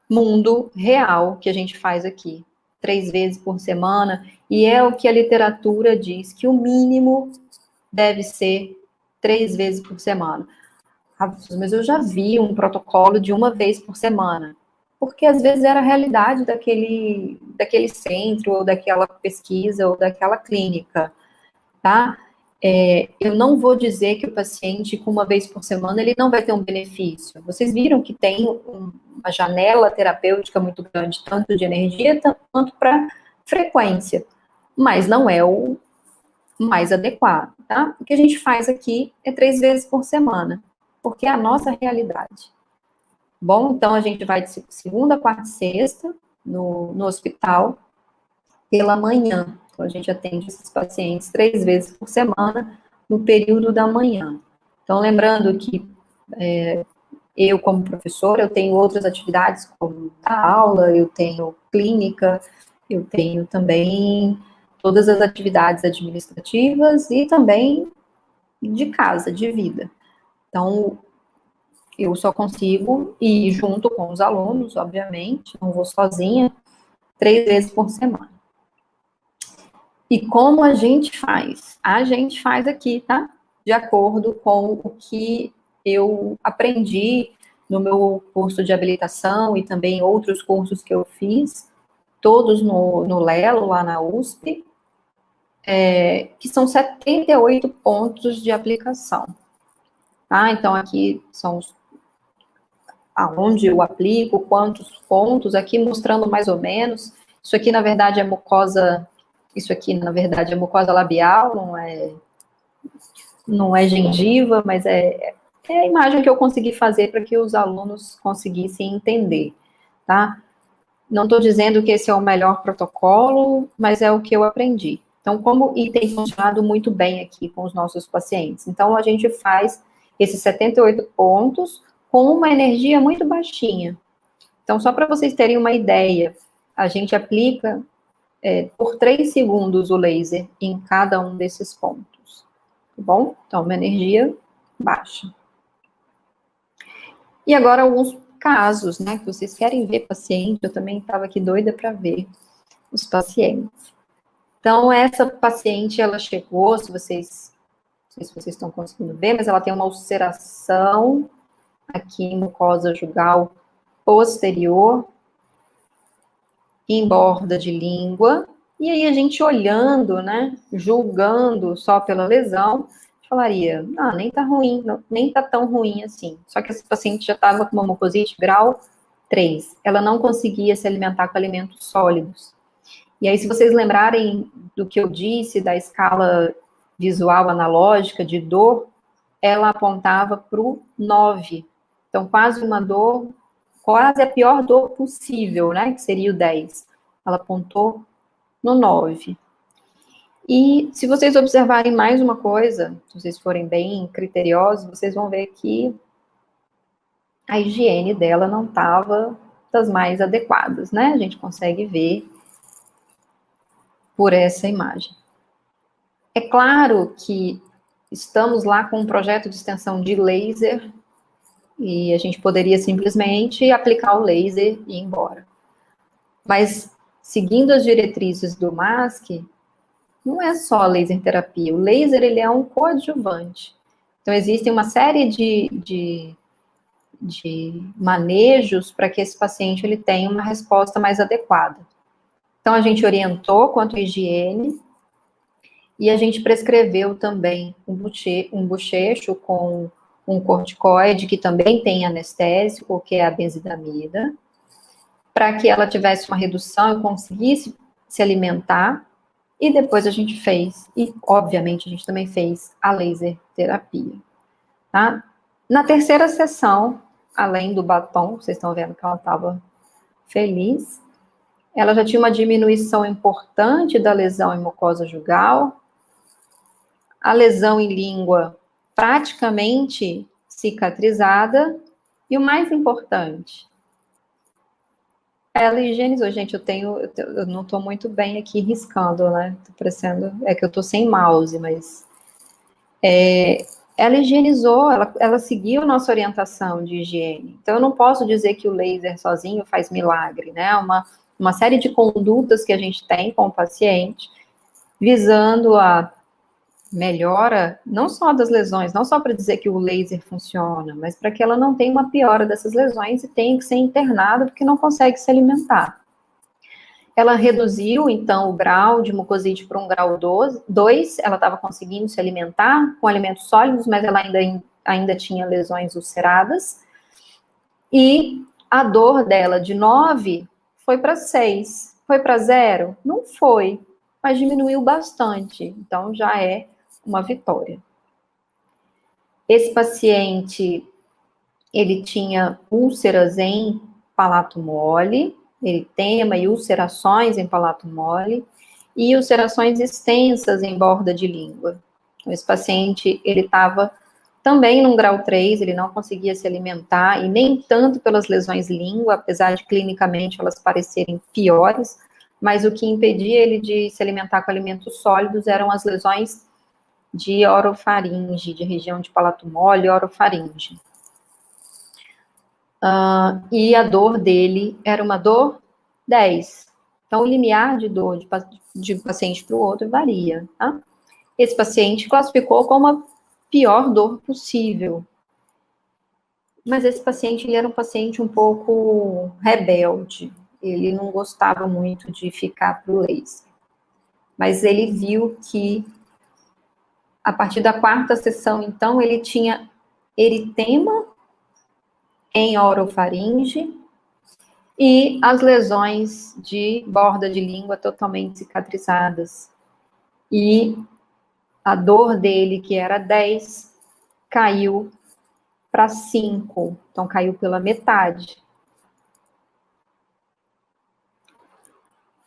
Mundo real, que a gente faz aqui, 3 vezes por semana, e é o que a literatura diz, que o mínimo deve ser 3 vezes por semana. Mas eu já vi um protocolo de 1 vez por semana, porque às vezes era a realidade daquele centro, ou daquela pesquisa, ou daquela clínica, tá? Eu não vou dizer que o paciente, com 1 vez por semana, ele não vai ter um benefício. Vocês viram que tem uma janela terapêutica muito grande, tanto de energia, quanto para frequência, mas não é o mais adequado, tá? O que a gente faz aqui é 3 vezes por semana, porque é a nossa realidade. Bom, então a gente vai de segunda, quarta e sexta no hospital pela manhã. Então a gente atende esses pacientes 3 vezes por semana no período da manhã. Então lembrando que eu como professora, eu tenho outras atividades como a aula, eu tenho clínica, eu tenho também todas as atividades administrativas e também de casa, de vida. Então, eu só consigo ir junto com os alunos, obviamente, não vou sozinha, 3 vezes por semana. E como a gente faz? A gente faz aqui, tá? De acordo com o que eu aprendi no meu curso de habilitação e também outros cursos que eu fiz, todos no Lelo, lá na USP, que são 78 pontos de aplicação. Tá? Então, aqui são aonde eu aplico, quantos pontos, aqui mostrando mais ou menos. Isso aqui, na verdade, é mucosa labial, não é gengiva, mas é a imagem que eu consegui fazer para que os alunos conseguissem entender, tá? Não estou dizendo que esse é o melhor protocolo, mas é o que eu aprendi. Então, e tem funcionado muito bem aqui com os nossos pacientes. Então, a gente faz esses 78 pontos com uma energia muito baixinha. Então, só para vocês terem uma ideia, a gente aplica por 3 segundos o laser em cada um desses pontos, tá bom? Então, uma energia baixa. E agora, alguns casos, né, que vocês querem ver paciente, eu também estava aqui doida para ver os pacientes. Então, essa paciente, ela chegou, não sei se vocês estão conseguindo ver, mas ela tem uma ulceração aqui em mucosa jugal posterior, em borda de língua, e aí a gente olhando, né, julgando só pela lesão, falaria, nem tá ruim, nem tá tão ruim assim. Só que essa paciente já estava com uma mucosite grau 3, ela não conseguia se alimentar com alimentos sólidos. E aí, se vocês lembrarem do que eu disse, da escala visual analógica de dor, ela apontava para o 9. Então, quase a pior dor possível, né, que seria o 10. Ela apontou no 9. E se vocês observarem mais uma coisa, se vocês forem bem criteriosos, vocês vão ver que a higiene dela não estava das mais adequadas, né? A gente consegue ver por essa imagem. É claro que estamos lá com um projeto de extensão de laser e a gente poderia simplesmente aplicar o laser e ir embora. Mas, seguindo as diretrizes do MASC, não é só a laser terapia. O laser, ele é um coadjuvante. Então, existem uma série de manejos para que esse paciente ele tenha uma resposta mais adequada. Então, a gente orientou quanto à higiene e a gente prescreveu também um bochecho com um corticoide que também tem anestésico, que é a benzidamida, para que ela tivesse uma redução e conseguisse se alimentar. E depois a gente fez, e obviamente a gente também fez a laser terapia, tá? Na terceira sessão, além do batom, vocês estão vendo que ela estava feliz, ela já tinha uma diminuição importante da lesão em mucosa jugal, a lesão em língua praticamente cicatrizada, e o mais importante, ela higienizou. Gente, eu não estou muito bem aqui riscando, né? Tô parecendo, é que eu estou sem mouse, mas ela higienizou, ela seguiu nossa orientação de higiene. Então, eu não posso dizer que o laser sozinho faz milagre, né? Uma série de condutas que a gente tem com o paciente, visando a melhora, não só das lesões, não só para dizer que o laser funciona, mas para que ela não tenha uma piora dessas lesões e tenha que ser internada porque não consegue se alimentar. Ela reduziu, então, o grau de mucosite para um grau 2, ela estava conseguindo se alimentar com alimentos sólidos, mas ela ainda tinha lesões ulceradas, e a dor dela de 9 foi para 6, foi para 0? Não foi, mas diminuiu bastante, então já é uma vitória. Esse paciente, ele tinha úlceras em palato mole, eritema e ulcerações em palato mole, e ulcerações extensas em borda de língua. Então, esse paciente, ele estava também num grau 3, ele não conseguia se alimentar, e nem tanto pelas lesões língua, apesar de clinicamente elas parecerem piores, mas o que impedia ele de se alimentar com alimentos sólidos eram as lesões de orofaringe, de região de palato mole e orofaringe. E a dor dele era uma dor 10. Então, o limiar de dor de um paciente para o outro varia, tá? Esse paciente classificou como a pior dor possível. Mas esse paciente, ele era um paciente um pouco rebelde. Ele não gostava muito de ficar pro laser. Mas ele viu que, a partir da quarta sessão, então, ele tinha eritema em orofaringe e as lesões de borda de língua totalmente cicatrizadas. E a dor dele, que era 10, caiu para 5, então caiu pela metade.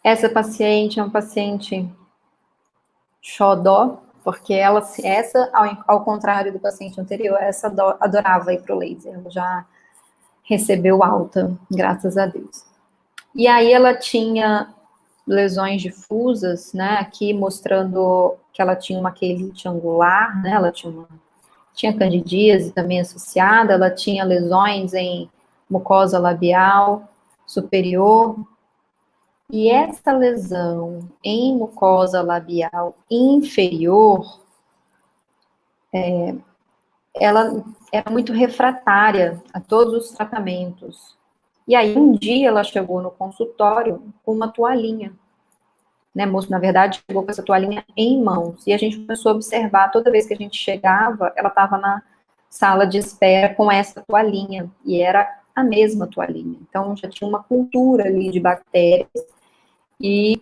Essa paciente é uma paciente xodó, porque essa, ao contrário do paciente anterior, essa adorava ir para o laser, ela já recebeu alta, graças a Deus. E aí ela tinha lesões difusas, né, aqui mostrando que ela tinha uma quelite angular, né, ela tinha candidíase também associada, ela tinha lesões em mucosa labial superior, e essa lesão em mucosa labial inferior, ela era muito refratária a todos os tratamentos. E aí, um dia, ela chegou no consultório com uma toalhinha, né, moço, na verdade, chegou com essa toalhinha em mãos, e a gente começou a observar, toda vez que a gente chegava, ela estava na sala de espera com essa toalhinha, e era a mesma toalhinha. Então, já tinha uma cultura ali de bactérias, e,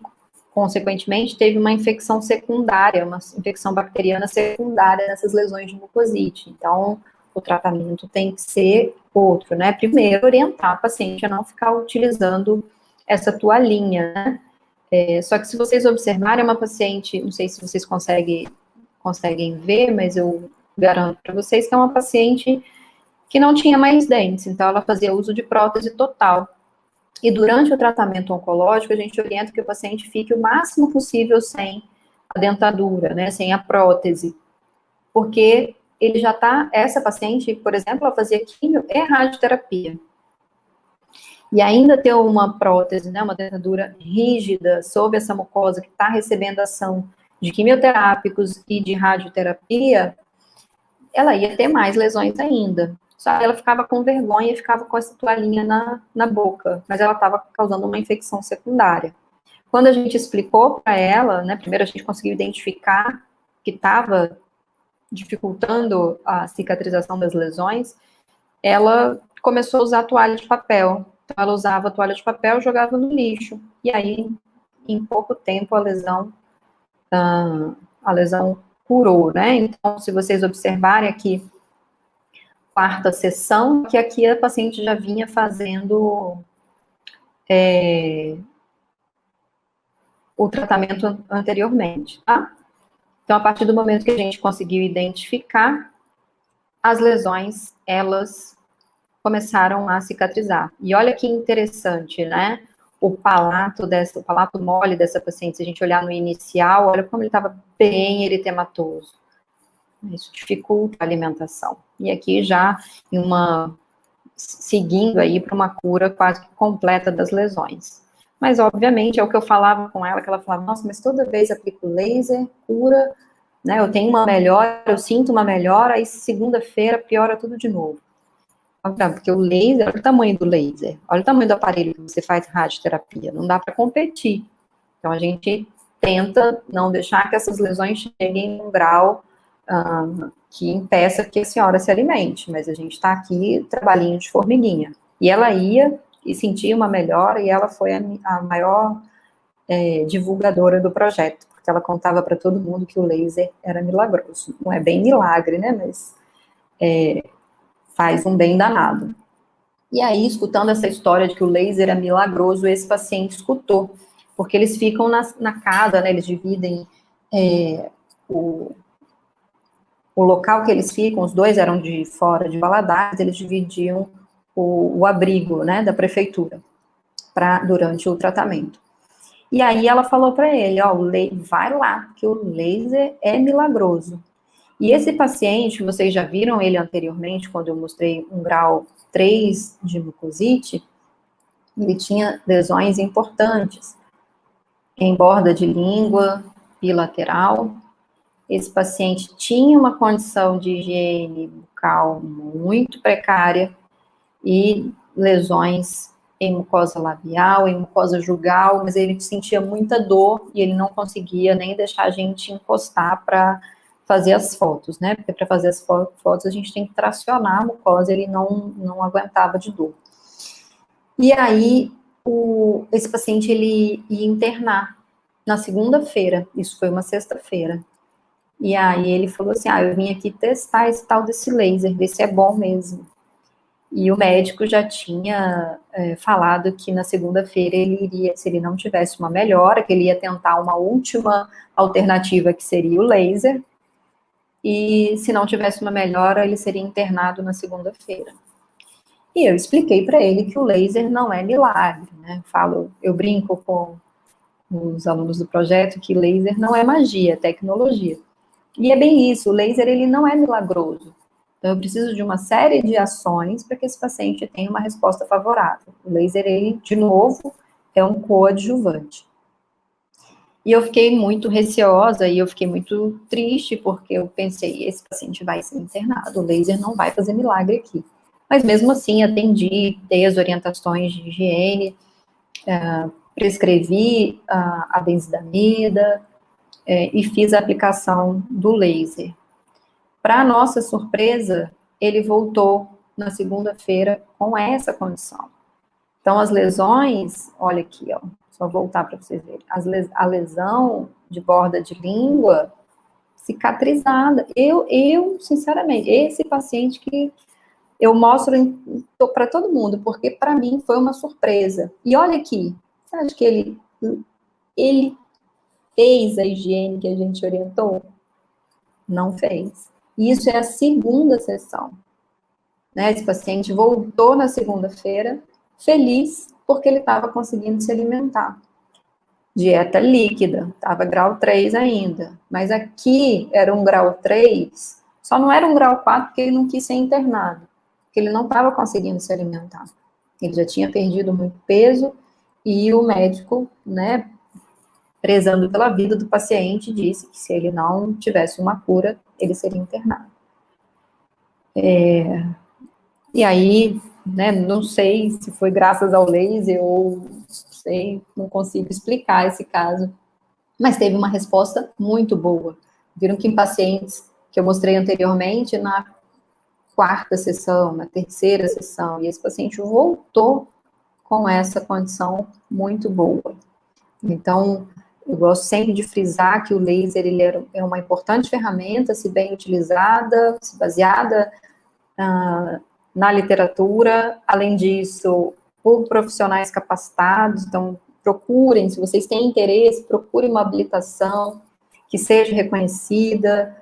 consequentemente, teve uma infecção secundária, uma infecção bacteriana secundária nessas lesões de mucosite. Então, o tratamento tem que ser outro, né? Primeiro, orientar a paciente a não ficar utilizando essa toalhinha, né? Só que se vocês observarem, é uma paciente, não sei se vocês conseguem ver, mas eu garanto para vocês que é uma paciente que não tinha mais dentes, então ela fazia uso de prótese total. E durante o tratamento oncológico, a gente orienta que o paciente fique o máximo possível sem a dentadura, né, sem a prótese, porque ele já está, essa paciente, por exemplo, ela fazia quimio e radioterapia. E ainda ter uma prótese, né, uma dentadura rígida sobre essa mucosa que está recebendo ação de quimioterápicos e de radioterapia, ela ia ter mais lesões ainda. Só que ela ficava com vergonha e ficava com essa toalhinha na boca, mas ela estava causando uma infecção secundária. Quando a gente explicou para ela, né, primeiro a gente conseguiu identificar que estava dificultando a cicatrização das lesões, ela começou a usar toalha de papel. Então, ela usava a toalha de papel e jogava no lixo. E aí, em pouco tempo, a lesão curou, né? Então, se vocês observarem aqui, quarta sessão, que aqui a paciente já vinha fazendo o tratamento anteriormente, tá? Então, a partir do momento que a gente conseguiu identificar, as lesões, elas começaram a cicatrizar. E olha que interessante, né? O palato mole dessa paciente, se a gente olhar no inicial, olha como ele estava bem eritematoso. Isso dificulta a alimentação. E aqui já seguindo aí para uma cura quase completa das lesões. Mas, obviamente, é o que eu falava com ela, que ela falava, nossa, mas toda vez aplico laser, cura, né, eu tenho uma melhora, eu sinto uma melhora, aí segunda-feira piora tudo de novo. Porque o laser, olha o tamanho do laser, olha o tamanho do aparelho que você faz radioterapia, não dá para competir. Então, a gente tenta não deixar que essas lesões cheguem num grau que impeça que a senhora se alimente, mas a gente está aqui trabalhinho de formiguinha. E ela ia e sentia uma melhora, e ela foi a maior divulgadora do projeto, porque ela contava para todo mundo que o laser era milagroso. Não é bem milagre, né, mas faz um bem danado. E aí, escutando essa história de que o laser é milagroso, esse paciente escutou, porque eles ficam na casa, né, eles dividem o local que eles ficam, os dois eram de fora de Valadares, eles dividiam o abrigo, né, da prefeitura, durante o tratamento. E aí ela falou para ele, ó, vai lá, que o laser é milagroso. E esse paciente, vocês já viram ele anteriormente, quando eu mostrei um grau 3 de mucosite, ele tinha lesões importantes, em borda de língua, bilateral. Esse paciente tinha uma condição de higiene bucal muito precária e lesões em mucosa labial, em mucosa jugal, mas ele sentia muita dor e ele não conseguia nem deixar a gente encostar para fazer as fotos, né? Porque para fazer as fotos a gente tem que tracionar a mucosa, ele não aguentava de dor. E aí, esse paciente, ele ia internar na segunda-feira, isso foi uma sexta-feira. E aí ele falou assim, eu vim aqui testar esse tal desse laser, ver se é bom mesmo. E o médico já tinha falado que na segunda-feira ele iria, se ele não tivesse uma melhora, que ele ia tentar uma última alternativa, que seria o laser, e se não tivesse uma melhora, ele seria internado na segunda-feira. E eu expliquei para ele que o laser não é milagre, né? Eu brinco com os alunos do projeto que laser não é magia, é tecnologia. E é bem isso, o laser ele não é milagroso. Então eu preciso de uma série de ações para que esse paciente tenha uma resposta favorável. O laser, ele, de novo, é um coadjuvante. E eu fiquei muito receosa e eu fiquei muito triste, porque eu pensei, esse paciente vai ser internado, o laser não vai fazer milagre aqui. Mas mesmo assim, atendi, dei as orientações de higiene, prescrevi a benzidamida e fiz a aplicação do laser. Para nossa surpresa, ele voltou na segunda-feira com essa condição. Então, as lesões, olha aqui, ó, só voltar para vocês verem, a lesão de borda de língua cicatrizada. Eu, sinceramente, esse paciente que eu mostro para todo mundo, porque para mim foi uma surpresa. E olha aqui, você acha que ele ele fez a higiene que a gente orientou? Não fez. Isso é a segunda sessão. Né? Esse paciente voltou na segunda-feira feliz porque ele estava conseguindo se alimentar. Dieta líquida, estava grau 3 ainda. Mas aqui era um grau 3, só não era um grau 4 porque ele não quis ser internado, porque ele não estava conseguindo se alimentar. Ele já tinha perdido muito peso e o médico, né, prezando pela vida do paciente, disse que se ele não tivesse uma cura, ele seria internado. E aí, né, não sei se foi graças ao laser ou sei, não consigo explicar esse caso, mas teve uma resposta muito boa. Viram que em pacientes que eu mostrei anteriormente, na quarta sessão, na terceira sessão, e esse paciente voltou com essa condição muito boa. Então, eu gosto sempre de frisar que o laser ele é uma importante ferramenta, se bem utilizada, se baseada na literatura. Além disso, por profissionais capacitados. Então, procurem, se vocês têm interesse, procurem uma habilitação que seja reconhecida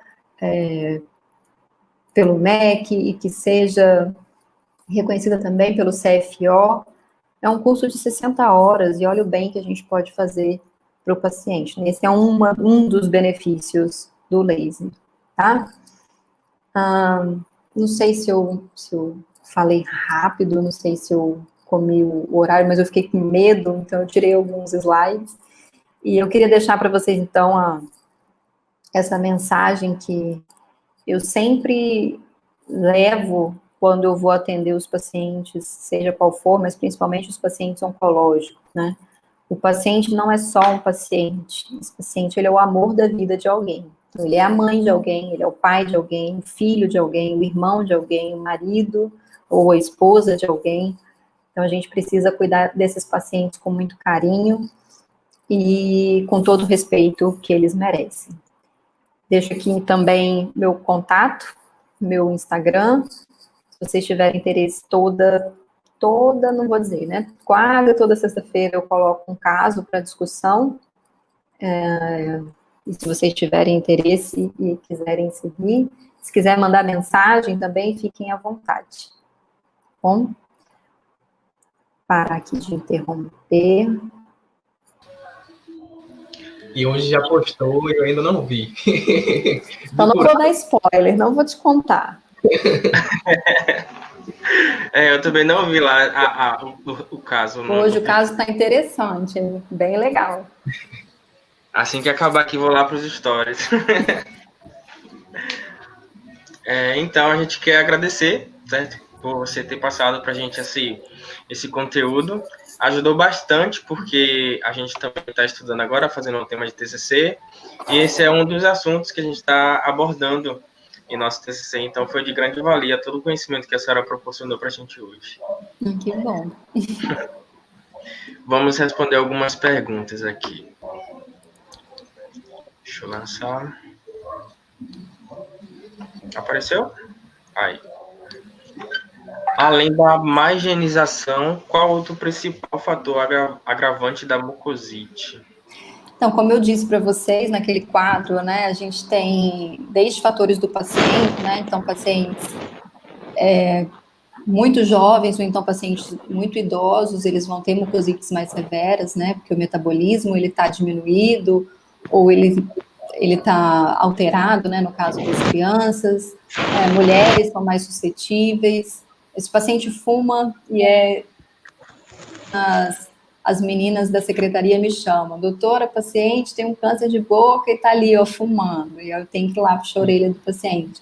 pelo MEC e que seja reconhecida também pelo CFO. É um curso de 60 horas e olha o bem que a gente pode fazer para o paciente. Esse é um dos benefícios do laser, tá? Não sei se eu falei rápido, não sei se eu comi o horário, mas eu fiquei com medo, então eu tirei alguns slides. E eu queria deixar para vocês, então, essa mensagem que eu sempre levo quando eu vou atender os pacientes, seja qual for, mas principalmente os pacientes oncológicos, né? O paciente não é só um paciente, esse paciente ele é o amor da vida de alguém. Então, ele é a mãe de alguém, ele é o pai de alguém, o filho de alguém, o irmão de alguém, o marido ou a esposa de alguém. Então, a gente precisa cuidar desses pacientes com muito carinho e com todo o respeito que eles merecem. Deixo aqui também meu contato, meu Instagram, se vocês tiverem interesse toda, não vou dizer, né? Quase toda sexta-feira eu coloco um caso para discussão. E se vocês tiverem interesse e quiserem seguir, se quiser mandar mensagem também, fiquem à vontade. Bom, parar aqui de interromper. E hoje já postou e eu ainda não vi. Então não vou dar spoiler, não vou te contar. Eu também não vi lá o caso. Hoje o caso está interessante, bem legal. Assim que acabar aqui, vou lá para os stories. Então, a gente quer agradecer, certo, por você ter passado para a gente esse conteúdo. Ajudou bastante, porque a gente também está estudando agora, fazendo um tema de TCC, e esse é um dos assuntos que a gente está abordando em nosso TCC, então foi de grande valia todo o conhecimento que a senhora proporcionou para a gente hoje. Que bom. Vamos responder algumas perguntas aqui. Deixa eu lançar. Apareceu? Aí. Além da má higienização, qual outro principal fator agravante da mucosite? Então, como eu disse para vocês naquele quadro, né, a gente tem desde fatores do paciente, né, então pacientes muito jovens ou então pacientes muito idosos, eles vão ter mucosites mais severas, né, porque o metabolismo ele está diminuído ou ele está alterado, né, no caso das crianças, mulheres são mais suscetíveis. Esse paciente fuma e as meninas da secretaria me chamam, doutora, paciente tem um câncer de boca e está ali, ó, fumando, e eu tenho que ir lá puxar a orelha do paciente.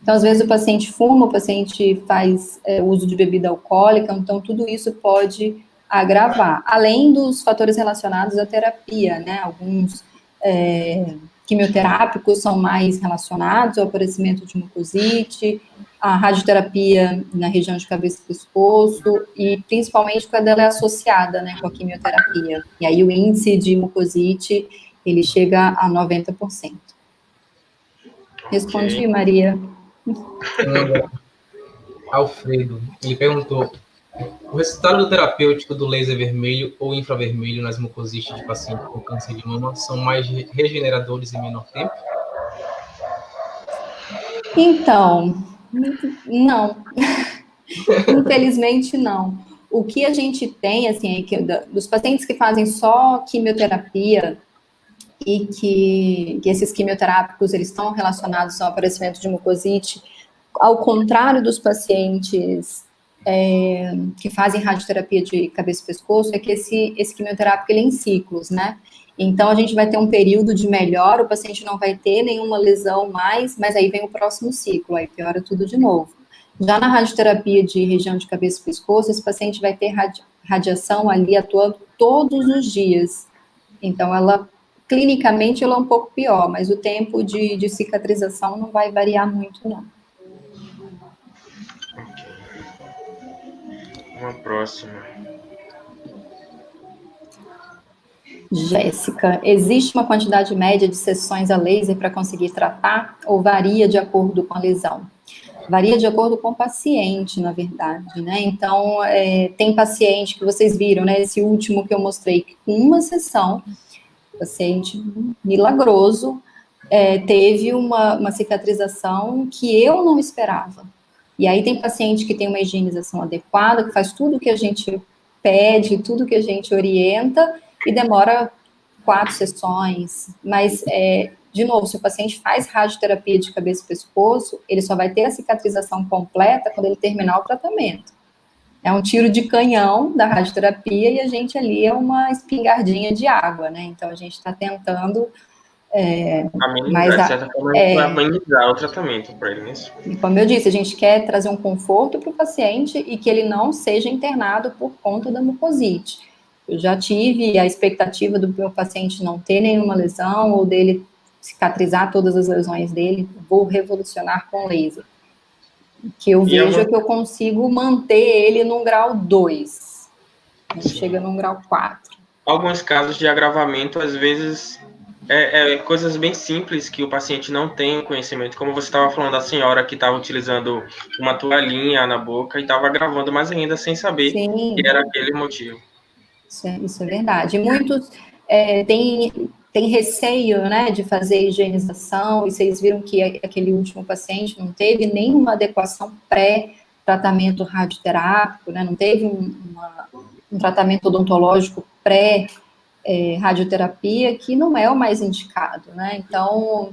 Então, às vezes o paciente fuma, o paciente faz uso de bebida alcoólica, então tudo isso pode agravar, além dos fatores relacionados à terapia, né, alguns quimioterápicos são mais relacionados ao aparecimento de mucosite, a radioterapia na região de cabeça e pescoço, e principalmente quando ela é associada, né, com a quimioterapia. E aí o índice de mucosite, ele chega a 90%. Respondi, okay. Maria? Alfredo, ele perguntou, O resultado terapêutico do laser vermelho ou infravermelho nas mucosites de pacientes com câncer de mama são mais regeneradores em menor tempo? Então, não. Infelizmente, não. O que a gente tem, assim, é que dos pacientes que fazem só quimioterapia e que esses quimioterápicos, eles estão relacionados ao aparecimento de mucosite, ao contrário dos pacientes que fazem radioterapia de cabeça e pescoço, é que esse quimioterápico, ele é em ciclos, né? Então, a gente vai ter um período de melhora, o paciente não vai ter nenhuma lesão mais, mas aí vem o próximo ciclo, aí piora tudo de novo. Já na radioterapia de região de cabeça e pescoço, esse paciente vai ter radiação ali atuando todos os dias. Então, clinicamente, ela é um pouco pior, mas o tempo de cicatrização não vai variar muito, não. Uma próxima. Jéssica, existe uma quantidade média de sessões a laser para conseguir tratar ou varia de acordo com a lesão? Varia de acordo com o paciente, na verdade, né? Então, tem paciente que vocês viram, né? Esse último que eu mostrei, que com uma sessão, paciente milagroso, teve uma cicatrização que eu não esperava. E aí tem paciente que tem uma higienização adequada, que faz tudo o que a gente pede, tudo que a gente orienta, e demora 4 sessões, mas, de novo, se o paciente faz radioterapia de cabeça e pescoço, ele só vai ter a cicatrização completa quando ele terminar o tratamento. É um tiro de canhão da radioterapia e a gente ali é uma espingardinha de água, né? Então, a gente está tentando... amenizar o tratamento para ele, né? E como eu disse, a gente quer trazer um conforto para o paciente e que ele não seja internado por conta da mucosite. Eu já tive a expectativa do meu paciente não ter nenhuma lesão ou dele cicatrizar todas as lesões dele, vou revolucionar com laser. O que eu vejo é que eu consigo manter ele num grau 2, não chega num grau 4. Alguns casos de agravamento, às vezes, coisas bem simples que o paciente não tem conhecimento, como você estava falando da senhora que estava utilizando uma toalhinha na boca e estava agravando mais ainda sem saber que era aquele motivo. Isso é verdade. Muitos têm receio, né, de fazer higienização, e vocês viram que aquele último paciente não teve nenhuma adequação pré-tratamento radioterápico, né, não teve um tratamento odontológico pré-radioterapia, que não é o mais indicado, né, então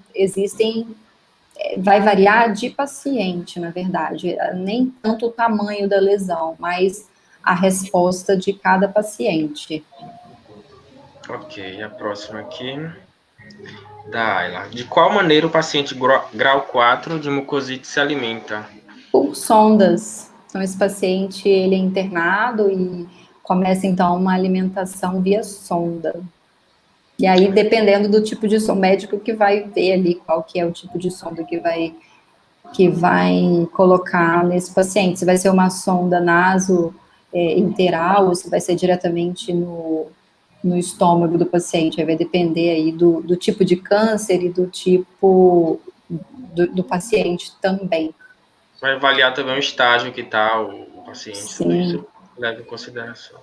vai variar de paciente, na verdade, nem tanto o tamanho da lesão, mas a resposta de cada paciente. Ok, a próxima aqui, da Ayla. De qual maneira o paciente grau 4 de mucosite se alimenta? Por sondas. Então, esse paciente, ele é internado e começa, então, uma alimentação via sonda. E aí, dependendo do tipo de sonda, o médico que vai ver ali qual que é o tipo de sonda que vai colocar nesse paciente. Se vai ser uma sonda interal ou se vai ser diretamente no estômago do paciente, aí vai depender aí do tipo de câncer e do tipo do paciente também. Vai avaliar também o estágio que está o paciente, Sim. tudo isso leva em consideração.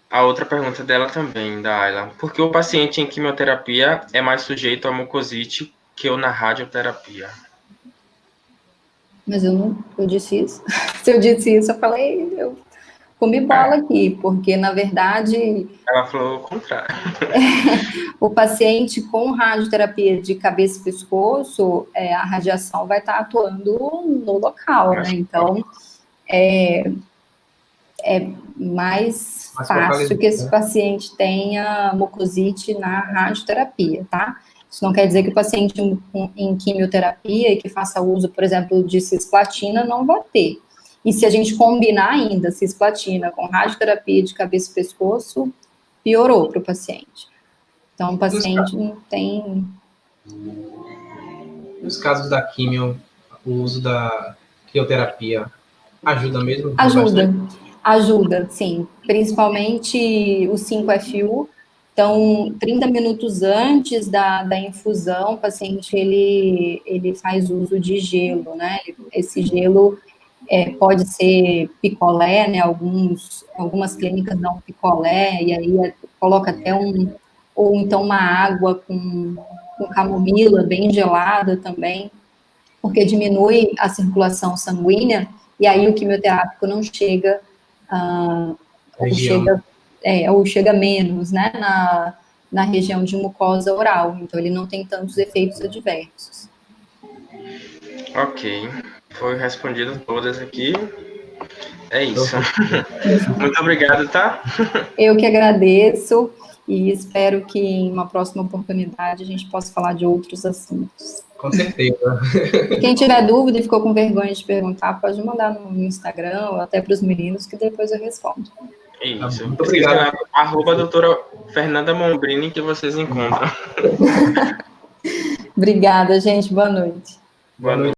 A outra pergunta dela também, da Ayla. Por que o paciente em quimioterapia é mais sujeito a mucosite que o na radioterapia? Mas eu disse isso. Se eu disse isso, eu falei, eu comi bola aqui, porque, na verdade... Ela falou o contrário. O paciente com radioterapia de cabeça e pescoço, a radiação vai estar atuando no local, né? Então, é mais fácil que esse paciente tenha mucosite na radioterapia, tá? Isso não quer dizer que o paciente em quimioterapia e que faça uso, por exemplo, de cisplatina não vai ter. E se a gente combinar ainda cisplatina com radioterapia de cabeça e pescoço, piorou para o paciente. Então, o paciente não tem... Nos casos da quimio, o uso da quimioterapia ajuda mesmo? Ajuda, sim. Principalmente o 5-FU. Então, 30 minutos antes da infusão, o paciente, ele faz uso de gelo, né? Esse gelo, pode ser picolé, né? Algumas clínicas dão picolé, e aí coloca até ou então uma água com camomila bem gelada também, porque diminui a circulação sanguínea, e aí o quimioterápico não chega, ou chega menos, né, na região de mucosa oral, então ele não tem tantos efeitos adversos. Ok, foi respondido todas aqui. É isso. Muito obrigado, tá? Eu que agradeço e espero que em uma próxima oportunidade a gente possa falar de outros assuntos. Com certeza. E quem tiver dúvida e ficou com vergonha de perguntar, pode mandar no Instagram ou até para os meninos que depois eu respondo. Isso. Muito obrigado. @doutora Fernanda Mombrini que vocês encontram. Obrigada, gente. Boa noite. Boa noite.